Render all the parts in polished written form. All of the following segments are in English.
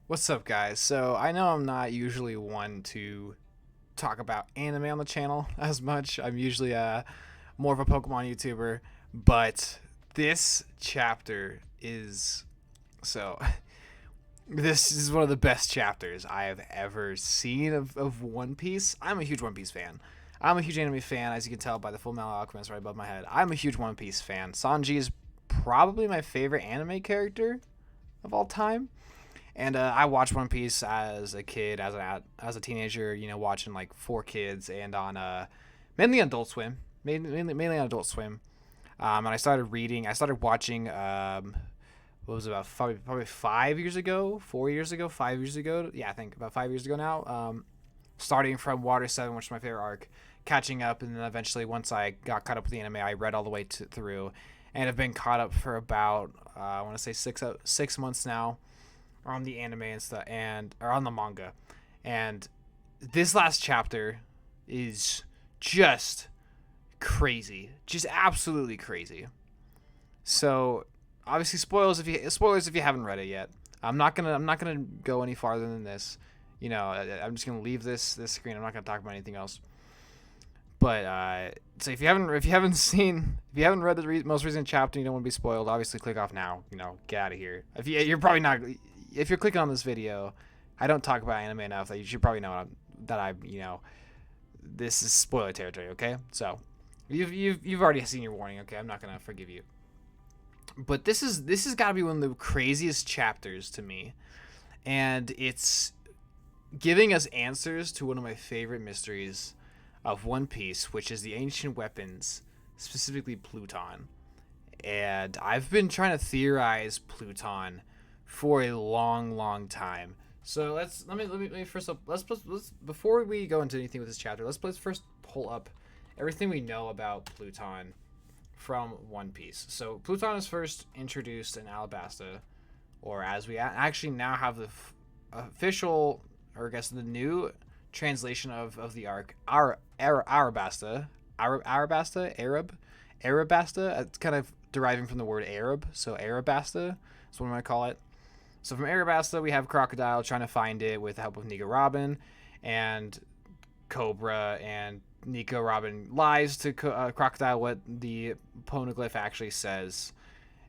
What's up, guys? So, I know I'm not usually one to talk about anime on the channel as much. I'm usually more of a Pokemon YouTuber, but this chapter is so. This is one of the best chapters I have ever seen of One Piece. I'm a huge One Piece fan. I'm a huge anime fan, as you can tell by the Full Metal Alchemist right above my head. I'm a huge One Piece fan. Sanji is probably my favorite anime character of all time. And I watched One Piece as a kid, as a teenager. Watching like Four Kids and on mainly Adult Swim, mainly on Adult Swim. And I started reading. I started watching. What was it, about probably 5 years ago, 4 years ago, 5 years ago. Yeah, I think about 5 years ago now. Starting from Water 7, which is my favorite arc, catching up, and then eventually once I got caught up with the anime, I read all the way through, and have been caught up for about I want to say 6 months now on the anime and stuff, and or on the manga. And this last chapter is just crazy, just absolutely crazy. So obviously spoilers if you haven't read it yet. I'm not gonna go any farther than this. I'm just gonna leave this screen. I'm not gonna talk about anything else. But so if you haven't read the most recent chapter, and you don't want to be spoiled. Obviously, click off now. Get out of here. You're probably not. If you're clicking on this video, I don't talk about anime enough that you should probably know that this is spoiler territory. Okay, so you've already seen your warning. Okay, I'm not gonna forgive you. But this has got to be one of the craziest chapters to me, and it's giving us answers to one of my favorite mysteries of One Piece, which is the ancient weapons, specifically Pluton. And I've been trying to theorize Pluton for a long, long time. So let me first up. Let's before we go into anything with this chapter, let's first pull up everything we know about Pluton from One Piece. So Pluton is first introduced in Alabasta, or as we actually now have the official, or I guess the new translation of the arc, Arabasta, Arabasta. It's kind of deriving from the word Arab, so Arabasta is what I'm gonna call it. So from Arabasta, we have Crocodile trying to find it with the help of Nico Robin and Cobra, and Nico Robin lies to Crocodile what the poneglyph actually says.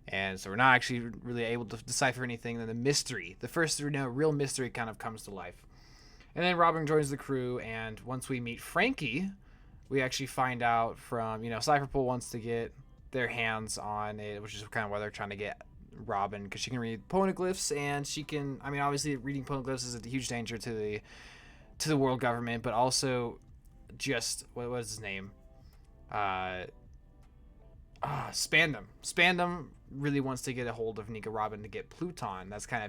And so we're not actually really able to decipher anything. Then the mystery, the first real mystery, kind of comes to life. And then Robin joins the crew, and once we meet Frankie, we actually find out from, Cypherpool wants to get their hands on it, which is kind of why they're trying to get Robin, because she can read poneglyphs, and she can, obviously reading poneglyphs is a huge danger to the world government, but also just, what was his name? Spandam. Spandam really wants to get a hold of Nico Robin to get Pluton. That's kind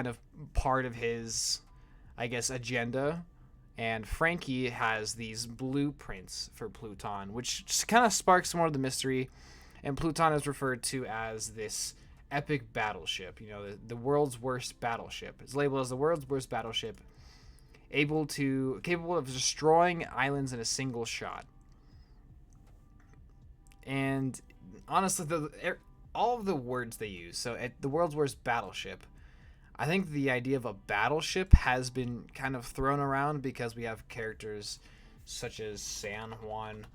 of part of his, I guess, agenda. And Frankie has these blueprints for Pluton, which just kind of sparks more of the mystery. And Pluton is referred to as this epic battleship, the world's worst battleship. It's labeled as the world's worst battleship, capable of destroying islands in a single shot. And honestly, all of the words they use, so at the world's worst battleship, I think the idea of a battleship has been kind of thrown around because we have characters such as San Juan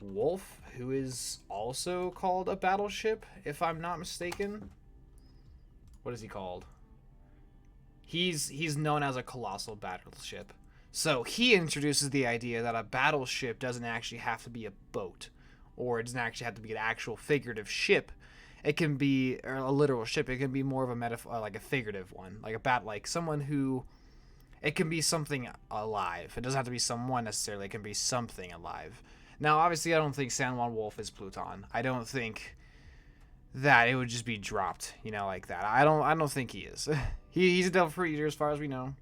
Wolf, who is also called a battleship, if I'm not mistaken. What is he called? He's known as a colossal battleship. So he introduces the idea that a battleship doesn't actually have to be a boat, or it doesn't actually have to be an actual figurative ship. It can be a literal ship. It can be more of a metaphor, like a figurative one, like someone who. It can be something alive. It doesn't have to be someone necessarily. It can be something alive. Now, obviously, I don't think San Juan Wolf is Pluton. I don't think that it would just be dropped, like that. I don't think he is. He's a devil fruit eater, as far as we know,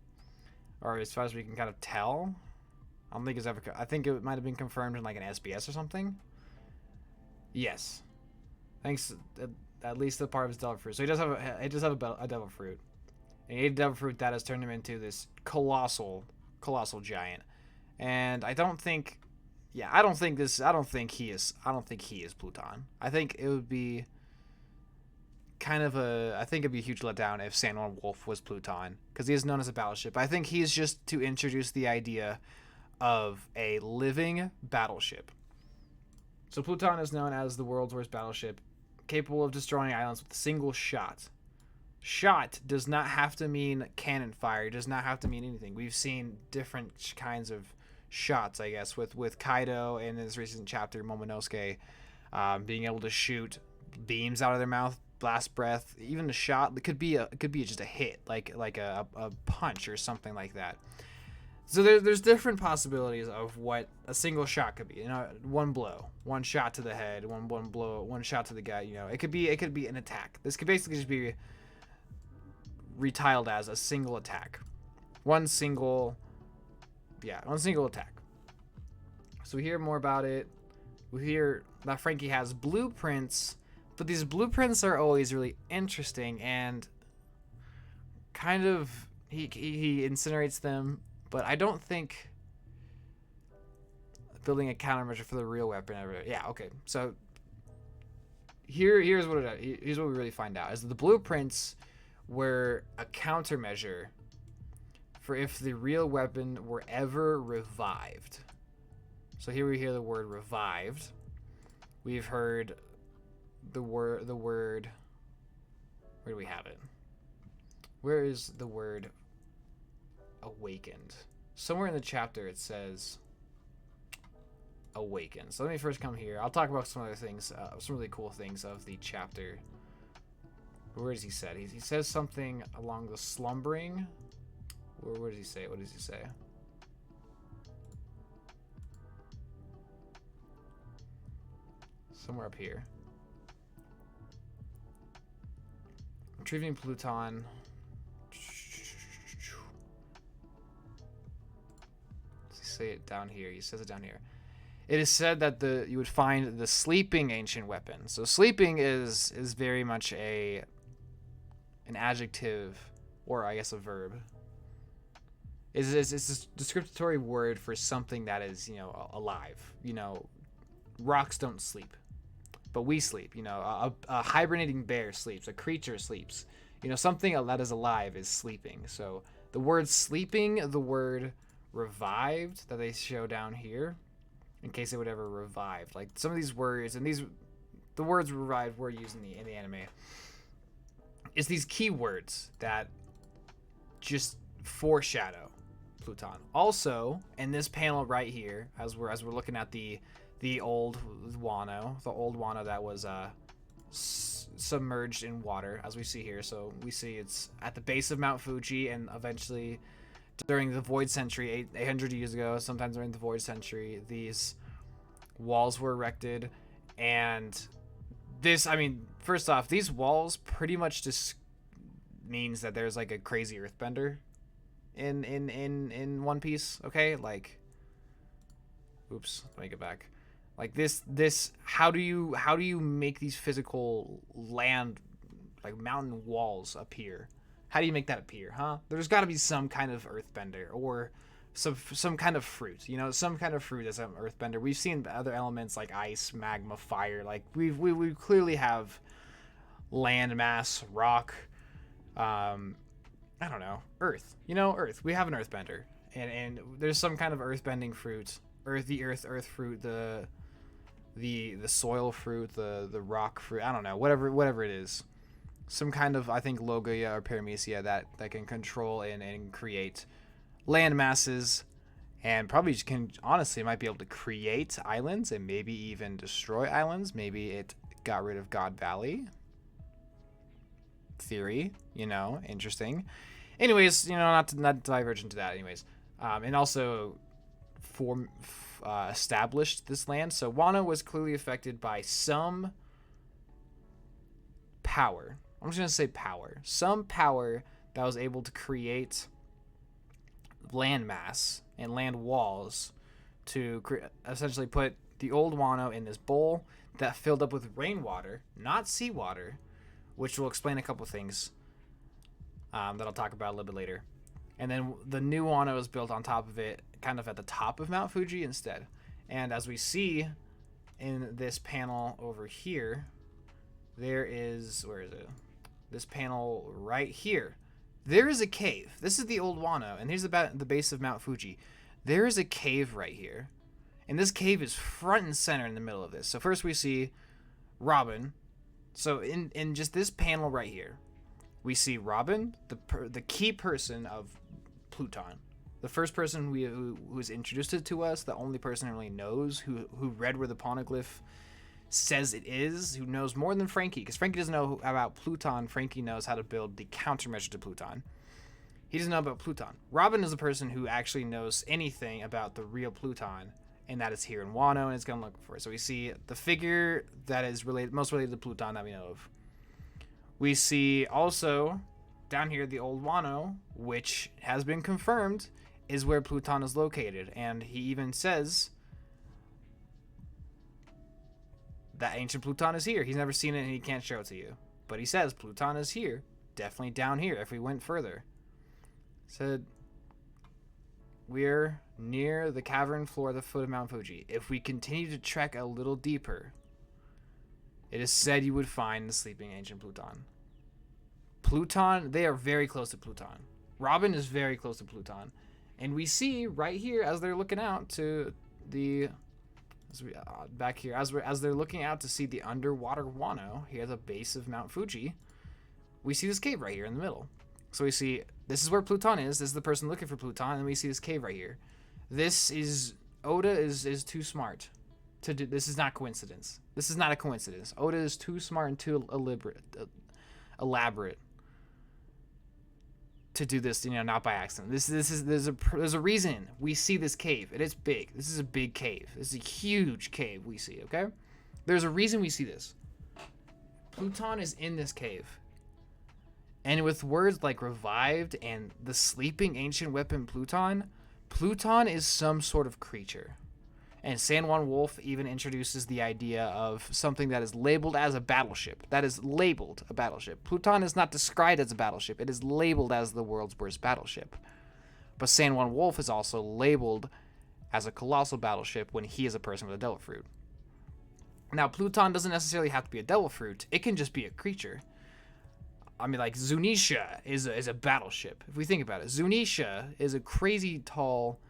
or as far as we can kind of tell. I don't think it's ever. I think it might have been confirmed in like an SBS or something. Yes, thanks. At least the part of his devil fruit. So he does have a devil fruit. And he ate a devil fruit that has turned him into this colossal giant. And I don't think he is Pluton. I think it would be kind of I think it'd be a huge letdown if Sandworm Wolf was Pluton, because he is known as a battleship. I think he's just to introduce the idea of a living battleship. So Pluton is known as the world's worst battleship, capable of destroying islands with a single shot. Shot does not have to mean cannon fire, does not have to mean anything. We've seen different kinds of shots, I guess, with Kaido in this recent chapter, Momonosuke, being able to shoot beams out of their mouth, blast breath, even a shot. It could be just a hit, like a punch or something like that. So there's different possibilities of what a single shot could be. You know, one blow, one shot to the head, one blow, one shot to the gut. You know, it could be an attack. This could basically just be retitled as a single attack, one single attack. So we hear more about it. We hear that Frankie has blueprints, but these blueprints are always really interesting and kind of he incinerates them. But I don't think building a countermeasure for the real weapon ever. Yeah, okay. So here's what we really find out is that the blueprints were a countermeasure for if the real weapon were ever revived. So here we hear the word revived. We've heard the word. Where do we have it? Where is the word awakened? Somewhere in the chapter it says awakened. So let me first come here. I'll talk about some other things, some really cool things of the chapter. Where does he say? He says something along the slumbering. Where does he say? What does he say? Somewhere up here. Retrieving Pluton. Say it down here. He says it down here. It is said that you would find the sleeping ancient weapon. So sleeping is very much an adjective, or I guess a verb. It's a descriptory word for something that is, you know, alive. You know, rocks don't sleep, but we sleep. You know, a hibernating bear sleeps. A creature sleeps. You know, something that is alive is sleeping. So the word sleeping, the word revived that they show down here, in case it would ever revive. Like some of these words, and the words revived were used in the anime, is these keywords that just foreshadow Pluton. Also, in this panel right here, as we're looking at the old Wano that was submerged in water, as we see here. So we see it's at the base of Mount Fuji, and eventually during the Void Century, 800 years ago, sometime during the Void Century, these walls were erected. And this, I mean, first off, these walls pretty much just means that there's like a crazy earthbender in One Piece, okay? Like, oops, let me get back. Like this, how do you make these physical land, like mountain walls appear? How do you make that appear, huh? There's got to be some kind of earthbender or some kind of fruit. You know, some kind of fruit as an earthbender. We've seen other elements like ice, magma, fire. Like we clearly have land mass, rock. I don't know, earth. You know, earth. We have an earthbender, and there's some kind of earthbending fruit. Earth fruit. The soil fruit. The rock fruit. I don't know. Whatever it is. Some kind of, I think, Logia or Paramecia that can control and create land masses, and probably can, honestly, might be able to create islands and maybe even destroy islands. Maybe it got rid of God Valley. Theory, you know, interesting. Anyways, you know, not to diverge into that. Anyways, and also established this land. So Wano was clearly affected by some power. I'm just going to say power. Some power that was able to create land mass and land walls to essentially put the old Wano in this bowl that filled up with rainwater, not seawater, which will explain a couple things that I'll talk about a little bit later. And then the new Wano is built on top of it, kind of at the top of Mount Fuji instead. And as we see in this panel over here, there is, where is it? this panel right here, there is a cave. This is the old Wano, and here's about the base of Mount Fuji. There is a cave right here, and this cave is front and center in the middle of this. So first we see Robin. So in just this panel right here, we see Robin, the key person of Pluton, the first person who was introduced it to us, the only person who really knows, who read where the poneglyph says it is, who knows more than Frankie, because Frankie doesn't know about Pluton. Frankie knows how to build the countermeasure to Pluton. He doesn't know about Pluton. Robin is the person who actually knows anything about the real Pluton, and that is here in Wano, and it's going to look for it. So we see the figure that is most related to Pluton that we know of. We see also down here the old Wano, which has been confirmed is where Pluton is located, and he even says that ancient Pluton is here. He's never seen it and he can't show it to you, but he says Pluton is here, definitely down here if we went further. Said we're near the cavern floor at the foot of Mount Fuji. If we continue to trek a little deeper, it is said you would find the sleeping ancient Pluton. Pluton, they are very close to Pluton. Robin is very close to Pluton. And we see right here as they're looking out to the back here as they're looking out to see the underwater Wano here at the base of Mount Fuji, we see this cave right here in the middle. So we see this is where Pluton is. This is the person looking for Pluton, and we see this cave right here. This is Oda is too smart to do. This is not coincidence. This is not a coincidence. Oda is too smart and too elaborate to do this, not by accident. There's a reason we see this cave. It is big. This is a big cave. This is a huge cave we see, okay? There's a reason we see this. Pluton is in this cave. And with words like revived and the sleeping ancient weapon Pluton, Pluton is some sort of creature. And San Juan Wolf even introduces the idea of something that is labeled as a battleship. That is labeled a battleship. Pluton is not described as a battleship. It is labeled as the world's worst battleship. But San Juan Wolf is also labeled as a colossal battleship when he is a person with a devil fruit. Now, Pluton doesn't necessarily have to be a devil fruit. It can just be a creature. I mean, like, Zunisha is a battleship. If we think about it, Zunisha is a crazy tall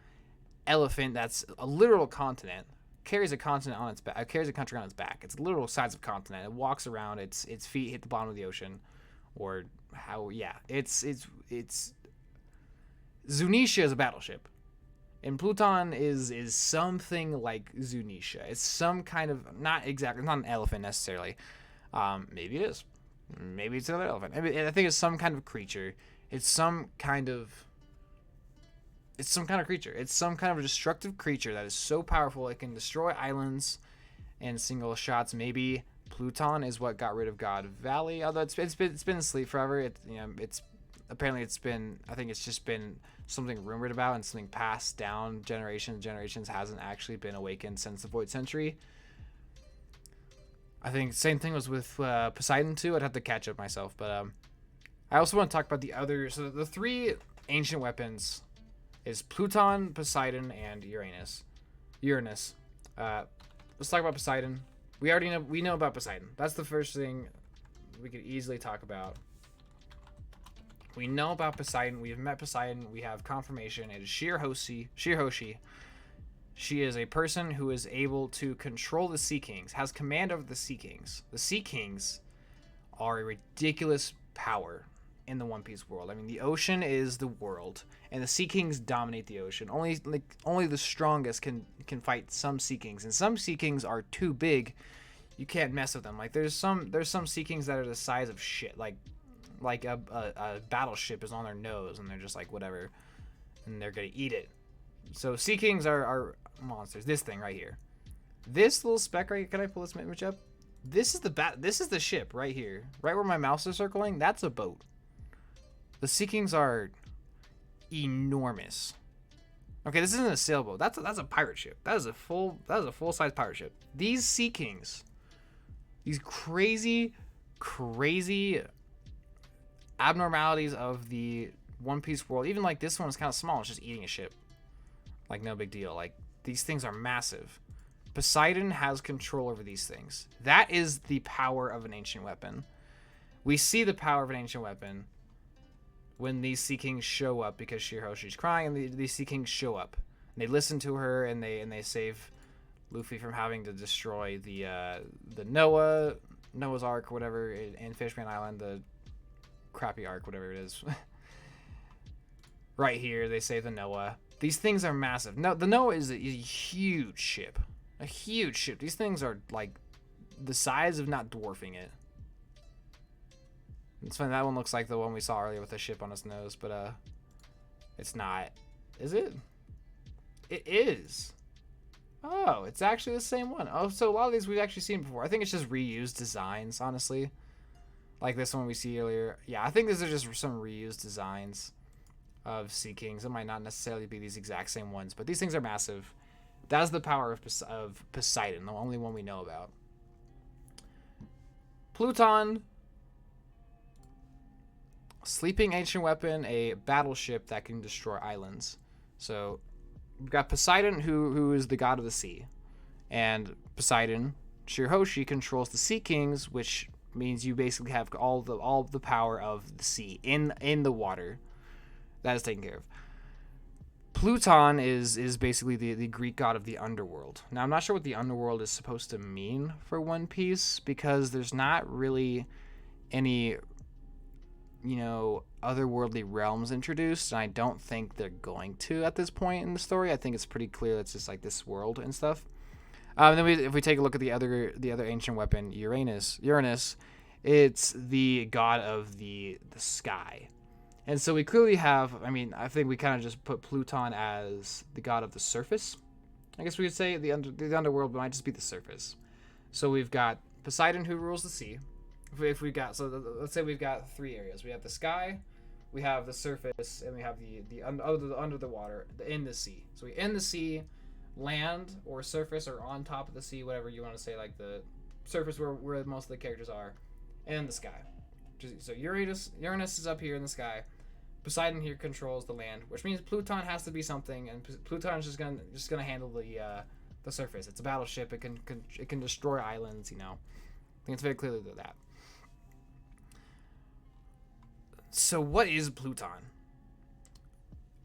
elephant that's a literal continent, carries a continent on its back, carries a country on its back. It's literal size of continent. It walks around. Its feet hit the bottom of the ocean, or how? Yeah, it's Zunisha is a battleship, and Pluton is something like Zunisha. It's some kind of not an elephant necessarily. Maybe it is. Maybe it's another elephant. I think it's some kind of creature. It's some kind of creature. It's some kind of a destructive creature that is so powerful it can destroy islands in single shots. Maybe Pluton is what got rid of God Valley. Although it's been asleep forever. I think it's just been something rumored about and something passed down generations. Hasn't actually been awakened since the Void Century. I think same thing was with Poseidon too. I'd have to catch up myself, but I also want to talk about the other. So the three ancient weapons is Pluton, Poseidon, and Uranus. Let's talk about Poseidon. We know about Poseidon. That's the first thing we could easily talk about. We know about Poseidon. We have met Poseidon. We have confirmation. It is Shirahoshi. She is a person who is able to control the Sea Kings, has command over the Sea Kings. The Sea Kings are a ridiculous power in the One Piece world. I mean, the ocean is the world, and the Sea Kings dominate the ocean. Only the strongest can fight some Sea Kings, and some Sea Kings are too big. You can't mess with them. Like there's some Sea Kings that are the size of shit. Like a battleship is on their nose, and they're just like whatever, and they're gonna eat it. So Sea Kings are monsters. This thing right here, this little speck right here. Can I pull this image up? This is the ship right here, right where my mouse is circling. That's a boat. The Sea Kings are enormous. Okay, this isn't a sailboat. That's a pirate ship. That is a full size pirate ship. These Sea Kings, these crazy abnormalities of the One Piece world. Even like this one is kind of small. It's just eating a ship. Like no big deal. Like these things are massive. Poseidon has control over these things. That is the power of an ancient weapon. We see the power of an ancient weapon when these Sea Kings show up, because Shirahoshi's crying, and these Sea Kings show up. And they listen to her, and they save Luffy from having to destroy the Noah's Ark, whatever, and Fishman Island, the crappy ark, whatever it is. Right here, they save the Noah. These things are massive. No, the Noah is a huge ship. A huge ship. These things are like the size of not dwarfing it. It's funny, that one looks like the one we saw earlier with the ship on its nose, but it's not. Is it? It is. Oh, it's actually the same one. Oh, so a lot of these we've actually seen before. I think it's just reused designs, honestly. Like this one we see earlier. Yeah, I think these are just some reused designs of Sea Kings. It might not necessarily be these exact same ones, but these things are massive. That's the power of Poseidon, the only one we know about. Pluton. Sleeping ancient weapon, a battleship that can destroy islands. So we've got Poseidon, who is the god of the sea. And Poseidon, Shirahoshi, controls the Sea Kings, which means you basically have all the power of the sea in the water. That is taken care of. Pluton is basically the Greek god of the underworld. Now, I'm not sure what the underworld is supposed to mean for One Piece, because there's not really any, otherworldly realms introduced, and I don't think they're going to at this point in the story. I think it's pretty clear it's just like this world and stuff. Then if we take a look at the other ancient weapon, Uranus, it's the god of the sky. And so we clearly have, I think we kind of just put Pluton as the god of the surface. I guess we could say the underworld might just be the surface. So we've got Poseidon, who rules the sea. Let's say we've got three areas. We have the sky, we have the surface, and we have the under the water, in the sea. So we in the sea, land or surface or on top of the sea, whatever you want to say, like the surface where most of the characters are, and the sky. So Uranus is up here in the sky. Poseidon here controls the land, which means Pluton has to be something, and Pluton is just gonna handle the surface. It's a battleship. It can destroy islands. I think it's very clearly that. So what is Pluton?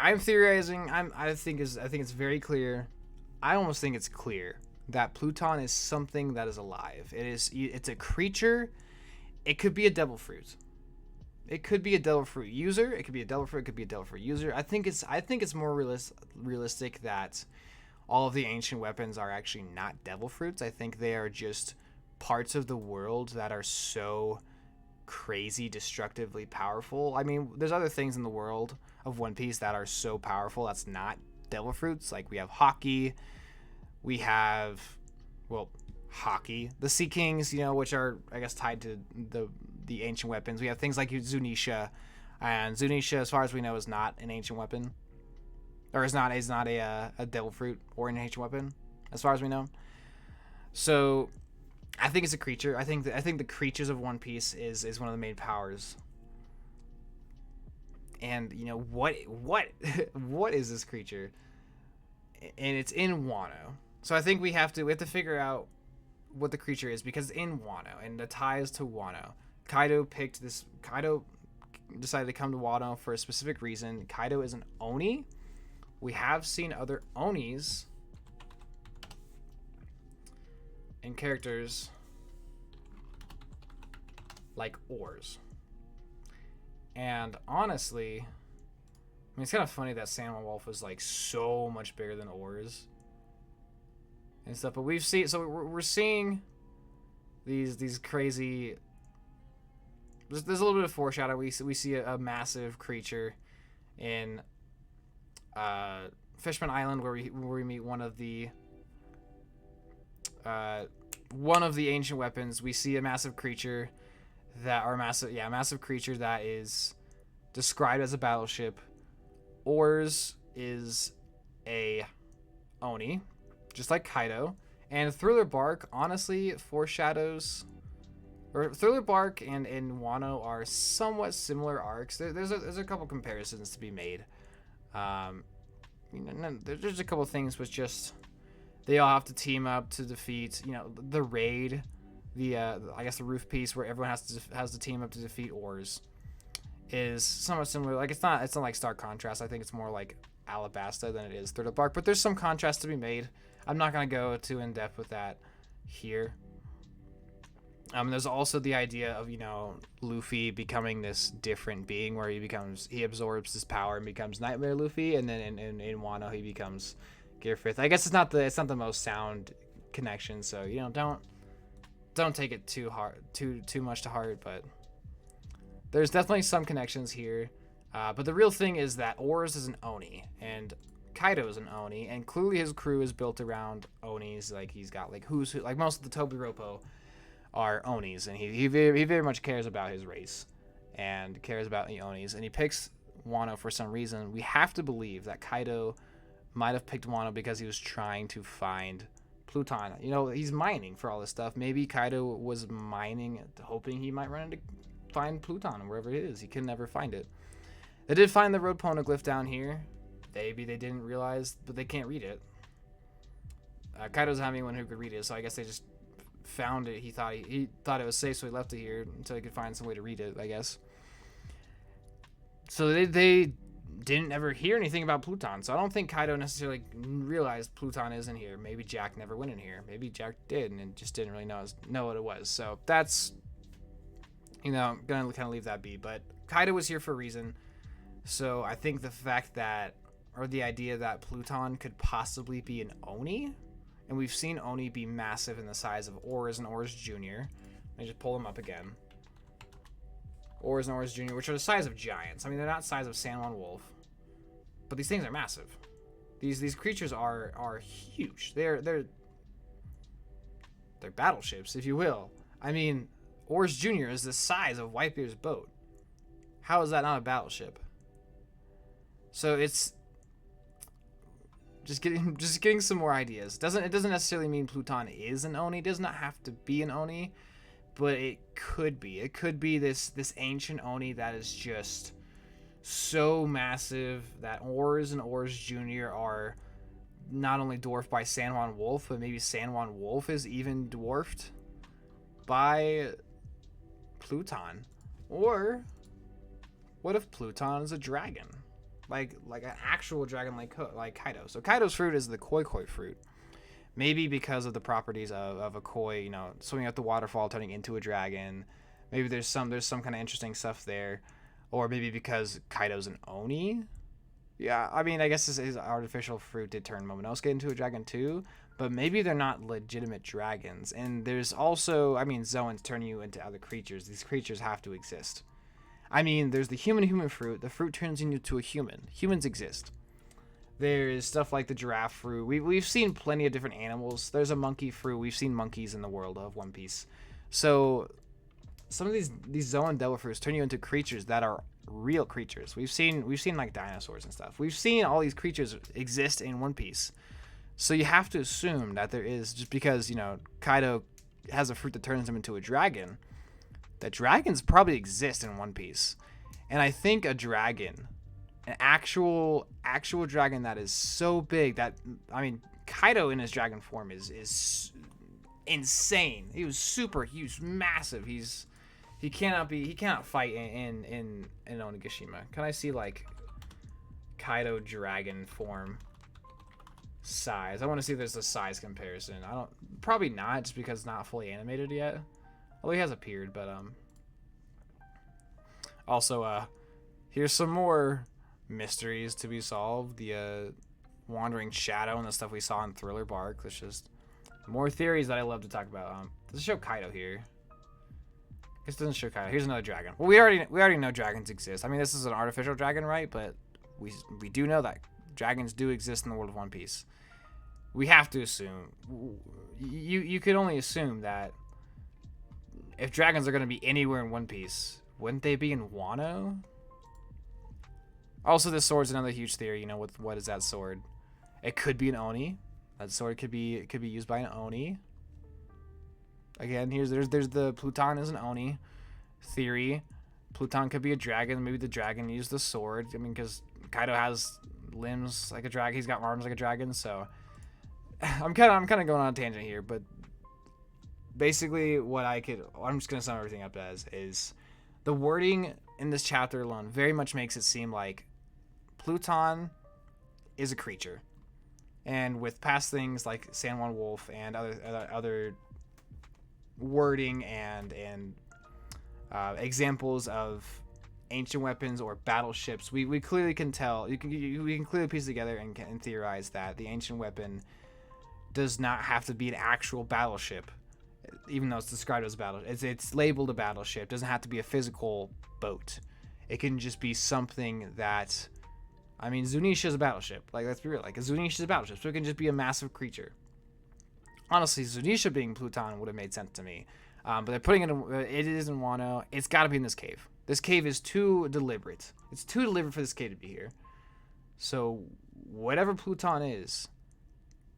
I'm theorizing. I think it's very clear. I almost think it's clear that Pluton is something that is alive. It's a creature. It could be a devil fruit. It could be a devil fruit user. It could be a devil fruit. It could be a devil fruit user. I think it's more realistic that all of the ancient weapons are actually not devil fruits. I think they are just parts of the world that are so crazy, destructively powerful. There's other things in the world of One Piece that are so powerful that's not devil fruits. Like we have hockey. We have, hockey. The Sea Kings, which are, I guess, tied to the ancient weapons. We have things like Zunisha, and Zunisha, as far as we know, is not an ancient weapon, or is not a devil fruit or an ancient weapon, as far as we know. So I think it's a creature. I think the creatures of One Piece is one of the main powers. And what is this creature? And it's in Wano. So I think we have to figure out what the creature is, because it's in Wano, and the ties to Wano. Kaido decided to come to Wano for a specific reason. Kaido is an Oni. We have seen other Onis in characters like oars. And honestly, it's kind of funny that Salmon Wolf was like so much bigger than oars and stuff. But we're seeing these crazy. There's a little bit of foreshadow. We see a massive creature in Fishman Island, where we meet one of the ancient weapons. We see a massive creature massive creature that is described as a battleship. Oars is a Oni, just like Kaido. And Thriller Bark honestly foreshadows, or Thriller Bark and Wano are somewhat similar arcs. There's a couple comparisons to be made. There's a couple things with just they all have to team up to defeat the raid the I guess the roof piece where everyone has to team up to defeat ores is somewhat similar. Like it's not like stark contrast. I think it's more like Alabasta than it is Third of Bark, but there's some contrast to be made. I'm not gonna go too in depth with that here. There's also the idea of, you know, Luffy becoming this different being where he absorbs his power and becomes Nightmare Luffy, and then in Wano he becomes Gearfrith. I guess it's not the most sound connection, so you know, don't take it too much to heart, but there's definitely some connections here. But the real thing is that Oars is an Oni, and Kaido is an Oni, and clearly his crew is built around Onis. Like he's got like who's who, like most of the Tobiropo are Onis, and he very much cares about his race and cares about the Onis, and he picks Wano for some reason. We have to believe that Kaido might have picked Wano because he was trying to find Pluton. You know, he's mining for all this stuff. Maybe Kaido was mining, hoping he might run into find Pluton wherever it is. He could never find it. They did find the road poneglyph down here. Maybe they didn't realize, but they can't read it. Kaido's the only one who could read it, so I guess they just found it. He thought it was safe, so he left it here until he could find some way to read it, I guess. So they didn't ever hear anything about Pluton, so I don't think Kaido necessarily realized Pluton is in here. Maybe Jack never went in here. Maybe Jack did and just didn't really know what it was. So that's, you know, I'm gonna kind of leave that be. But Kaido was here for a reason. So I think the fact that, or the idea that Pluton could possibly be an Oni, and we've seen Oni be massive in the size of Oars and Oars Jr. Let me just pull them up again. Oars and Oars Jr., which are the size of giants. I mean, they're not the size of San Juan Wolf, but these things are massive. These creatures are huge. They're battleships, if you will. I mean, Oars Jr. is the size of Whitebeard's boat. How is that not a battleship? So it's just getting some more ideas. It doesn't necessarily mean Pluton is an Oni. It does not have to be an Oni, but it could be. It could be this ancient Oni that is just so massive that Oars and Oars Jr. are not only dwarfed by San Juan Wolf, but maybe San Juan Wolf is even dwarfed by Pluton. Or what if Pluton is a dragon? Like an actual dragon like Kaido. So Kaido's fruit is the koi fruit. Maybe because of the properties of a koi, you know, swimming up the waterfall, turning into a dragon. Maybe there's some kind of interesting stuff there. Or maybe because Kaido's an Oni. Yeah, I mean, I guess his artificial fruit did turn Momonosuke into a dragon too. But maybe they're not legitimate dragons. And there's also, I mean, Zoans turn you into other creatures. These creatures have to exist. I mean, there's the human fruit. The fruit turns you into a human. Humans exist. There's stuff like the giraffe fruit. We've seen plenty of different animals. There's a monkey fruit. We've seen monkeys in the world of One Piece. So some of these Zoan devil fruits turn you into creatures that are real creatures. We've seen like dinosaurs and stuff. We've seen all these creatures exist in One Piece. So you have to assume that there is, just because, you know, Kaido has a fruit that turns him into a dragon, that dragons probably exist in One Piece. And I think a dragon, an actual dragon that is so big that, I mean, Kaido in his dragon form is insane. He was super huge, massive. He cannot fight in Onigashima. Can I see like Kaido dragon form size? I want to see if there's a size comparison. Probably not, just because it's not fully animated yet. Although he has appeared, but also here's some more mysteries to be solved. The wandering shadow and the stuff we saw in Thriller Bark. There's just more theories that I love to talk about. Does it show Kaido here? This doesn't show Kaido. Here's another dragon. Well, we already know dragons exist. I mean, this is an artificial dragon, right? But we do know that dragons do exist in the world of One Piece. We have to assume. You could only assume that if dragons are going to be anywhere in One Piece, wouldn't they be in Wano? Also, this sword's another huge theory. You know, what is that sword? It could be an Oni. That sword could be used by an Oni. Again, there's the Pluton is an Oni theory. Pluton could be a dragon. Maybe the dragon used the sword. I mean, because Kaido has limbs like a dragon. He's got arms like a dragon. So I'm kind of going on a tangent here, but basically I'm just gonna sum everything up as is the wording in this chapter alone very much makes it seem like Pluton is a creature, and with past things like San Juan Wolf and other wording and examples of ancient weapons or battleships, we clearly can tell. We can clearly piece together and theorize that the ancient weapon does not have to be an actual battleship, even though it's described as a battle. It's labeled a battleship. It doesn't have to be a physical boat. It can just be something that, I mean, Zunisha is a battleship. Like, let's be real. Like, Zunisha is a battleship, so it can just be a massive creature. Honestly, Zunisha being Pluton would have made sense to me. But they're putting it is in Wano. It's got to be in this cave. This cave is too deliberate. It's too deliberate for this cave to be here. So, whatever Pluton is,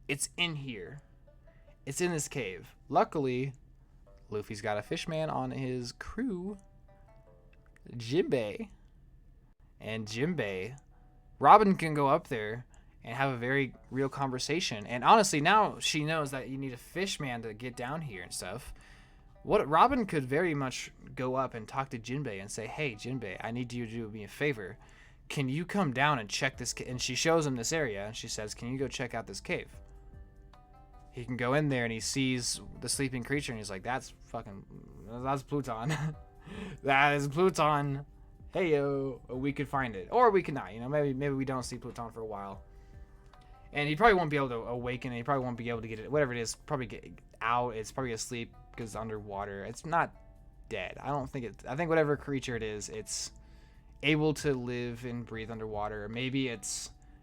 it's in here. It's in this cave. Luckily, Luffy's got a fishman on his crew, Jinbei. And Jinbei, Robin can go up there and have a very real conversation. And honestly, now she knows that you need a fishman to get down here and stuff. What Robin could very much go up and talk to Jinbei and say, "Hey, Jinbei, I need you to do me a favor. Can you come down and check this?" And she shows him this area, and she says, "Can you go check out this cave?" He can go in there and he sees the sleeping creature, and he's like, "That's Pluton. That is Pluton. Hey yo, we could find it, or we could not. You know, maybe we don't see Pluton for a while." And he probably won't be able to awaken it. He probably won't be able to get it. Whatever it is, probably get out. It's probably asleep because it's underwater. It's not dead. I don't think it. I think whatever creature it is, it's able to live and breathe underwater. Maybe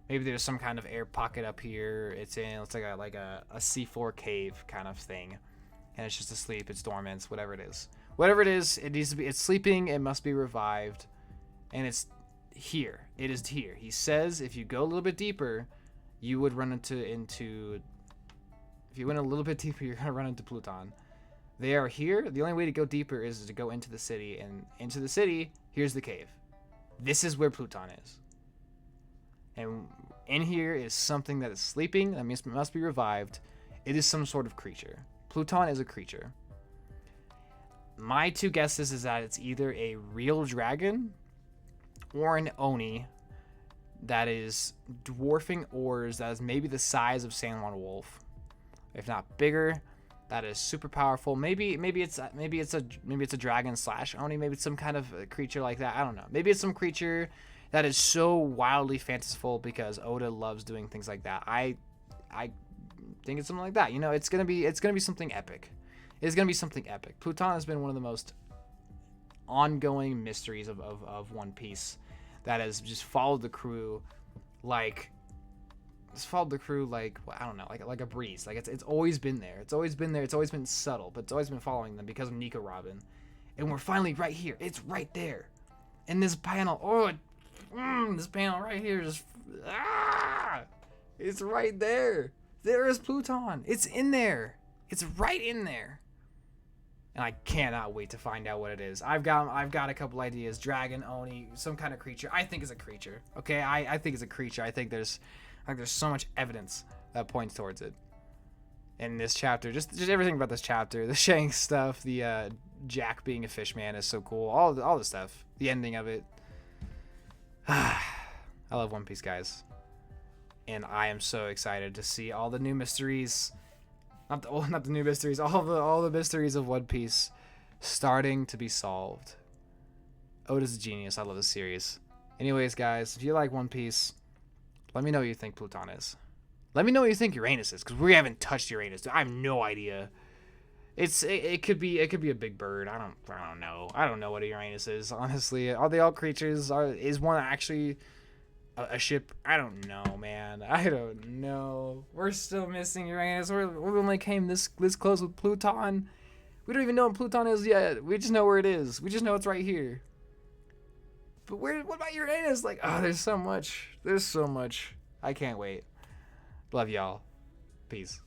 there's some kind of air pocket up here. It's like a seafloor cave kind of thing, and it's just asleep. It's dormant. Whatever it is. Whatever it is, it needs to be. It's sleeping. It must be revived, and it's here. It is here. He says if you go a little bit deeper, you would run into if you went a little bit deeper, you're gonna run into Pluton. They are here. The only way to go deeper is to go into the city, and into the city, here's the cave. This is where Pluton is. And in here is something that is sleeping, that must be revived. It is some sort of creature. Pluton is a creature. My two guesses is that it's either a real dragon or an Oni that is dwarfing oars that is maybe the size of San Juan Wolf, if not bigger. That is super powerful. Maybe it's a dragon / Oni. Maybe it's some kind of creature like that. I don't know. Maybe it's some creature that is so wildly fanciful because Oda loves doing things like that. I think it's something like that. You know, it's gonna be something epic. It's gonna be something epic. Pluton has been one of the most ongoing mysteries of One Piece that has just followed the crew like I don't know, like a breeze. Like it's always been there. It's always been there. It's always been subtle, but it's always been following them because of Nico Robin. And we're finally right here. It's right there. And this panel, this panel right here is it's right there. There is Pluton. It's in there. It's right in there. And I cannot wait to find out what it is. I've got a couple ideas. Dragon, Oni, some kind of creature. I think it's a creature. Okay, I think it's a creature. I think there's so much evidence that points towards it. In this chapter, just everything about this chapter, the Shanks stuff, the Jack being a fishman is so cool. All the stuff, the ending of it. I love One Piece, guys, and I am so excited to see all the new mysteries. Not the new mysteries. All the mysteries of One Piece starting to be solved. Oda's a genius. I love this series. Anyways, guys, if you like One Piece, let me know what you think Pluton is. Let me know what you think Uranus is, because we haven't touched Uranus. I have no idea. It could be a big bird. I don't know. I don't know what a Uranus is, honestly. Are they all creatures? Is one actually a ship? I don't know, man. I don't know. We're still missing Uranus. We only came this close with Pluton. We don't even know what Pluton is yet. We just know where it is. We just know it's right here. But what about Uranus? Like, there's so much. There's so much. I can't wait. Love y'all. Peace.